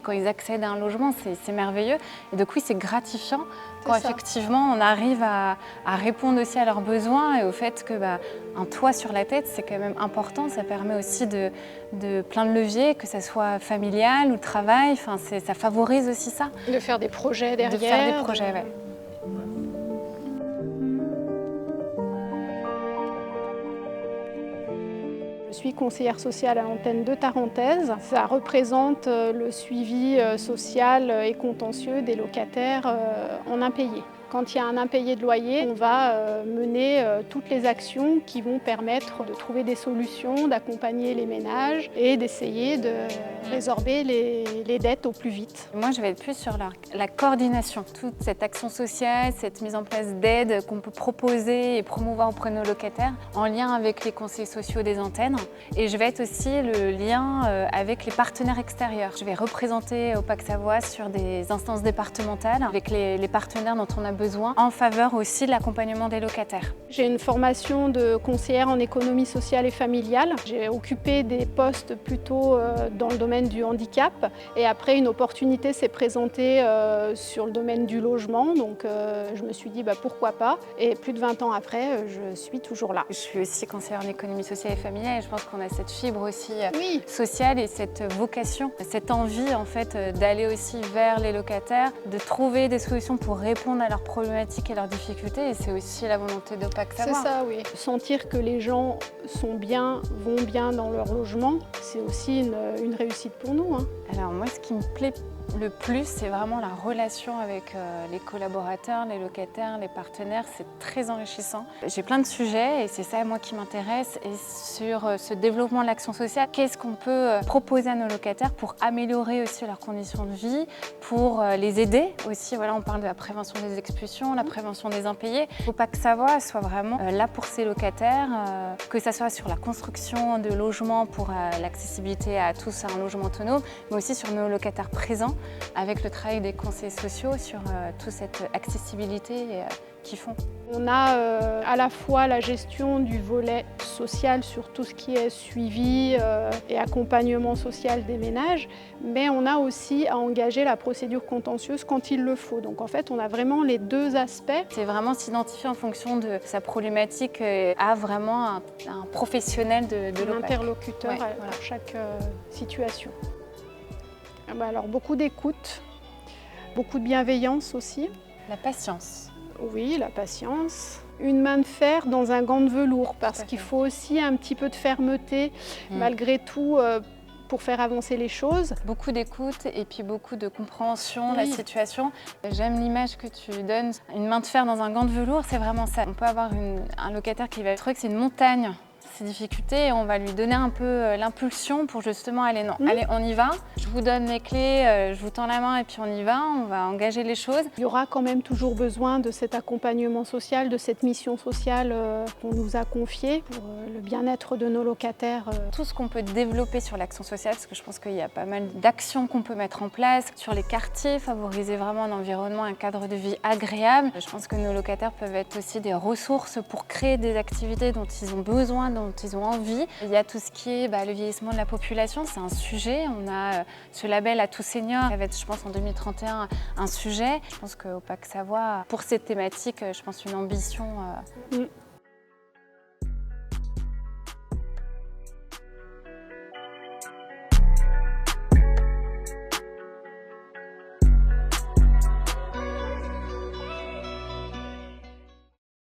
quand ils accèdent à un logement, c'est merveilleux. Et donc oui, c'est gratifiant quand effectivement on arrive à répondre aussi à leurs besoins et au fait que un toit sur la tête, c'est quand même important. Ça permet aussi de plein de leviers, que ça soit familial ou travail. Enfin, ça favorise aussi ça. De faire des projets derrière. De faire des projets, ouais. Je suis conseillère sociale à l'antenne de Tarentaise. Ça représente le suivi social et contentieux des locataires en impayés. Quand il y a un impayé de loyer, on va mener toutes les actions qui vont permettre de trouver des solutions, d'accompagner les ménages et d'essayer de résorber les dettes au plus vite. Moi, je vais être plus sur la coordination, toute cette action sociale, cette mise en place d'aides qu'on peut proposer et promouvoir auprès de nos locataires en lien avec les conseils sociaux des antennes. Et je vais être aussi le lien avec les partenaires extérieurs. Je vais représenter Opac Savoie sur des instances départementales avec les partenaires dont on a besoin en faveur aussi de l'accompagnement des locataires. J'ai une formation de conseillère en économie sociale et familiale. J'ai occupé des postes plutôt dans le domaine du handicap et après une opportunité s'est présentée sur le domaine du logement, donc je me suis dit pourquoi pas, et plus de 20 ans après je suis toujours là. Je suis aussi conseillère en économie sociale et familiale et je pense qu'on a cette fibre aussi oui. sociale et cette vocation, cette envie en fait d'aller aussi vers les locataires, de trouver des solutions pour répondre à leurs problématiques et leurs difficultés, et c'est aussi la volonté d'Opac Savoie. C'est ça, oui. Sentir que les gens sont bien, vont bien dans leur logement, c'est aussi une réussite pour nous. Alors moi, ce qui me plaît le plus, c'est vraiment la relation avec les collaborateurs, les locataires, les partenaires. C'est très enrichissant. J'ai plein de sujets et c'est ça, moi, qui m'intéresse. Et sur ce développement de l'action sociale, qu'est-ce qu'on peut proposer à nos locataires pour améliorer aussi leurs conditions de vie, pour les aider aussi. Voilà, on parle de la prévention des expulsions, la prévention des impayés. Il ne faut pas que Savoie soit vraiment là pour ses locataires, que ça soit sur la construction de logements pour l'accessibilité à tous à un logement autonome, mais aussi sur nos locataires présents, avec le travail des conseillers sociaux sur toute cette accessibilité qu'ils font. On a à la fois la gestion du volet social sur tout ce qui est suivi et accompagnement social des ménages, mais on a aussi à engager la procédure contentieuse quand il le faut. Donc en fait, on a vraiment les deux aspects. C'est vraiment s'identifier en fonction de sa problématique à vraiment un professionnel de l'Opac. Un interlocuteur pour chaque situation. Alors beaucoup d'écoute, beaucoup de bienveillance aussi. La patience. Oui, la patience. Une main de fer dans un gant de velours, parce qu'il faut aussi un petit peu de fermeté, malgré tout, pour faire avancer les choses. Beaucoup d'écoute et puis beaucoup de compréhension de la situation. J'aime l'image que tu donnes. Une main de fer dans un gant de velours, c'est vraiment ça. On peut avoir un locataire qui va trouver que c'est une montagne, ses difficultés, et on va lui donner un peu l'impulsion pour justement aller, non, allez, on y va. Je vous donne les clés, je vous tends la main et puis on y va, on va engager les choses. Il y aura quand même toujours besoin de cet accompagnement social, de cette mission sociale qu'on nous a confiée pour le bien-être de nos locataires. Tout ce qu'on peut développer sur l'action sociale, parce que je pense qu'il y a pas mal d'actions qu'on peut mettre en place sur les quartiers, favoriser vraiment un environnement, un cadre de vie agréable. Je pense que nos locataires peuvent être aussi des ressources pour créer des activités dont ils ont besoin, dont ils ont envie. Il y a tout ce qui est le vieillissement de la population, c'est un sujet. On a ce label à tous seniors, ça va être, je pense, en 2031 un sujet. Je pense qu'Opac Savoie, pour cette thématique, je pense une ambition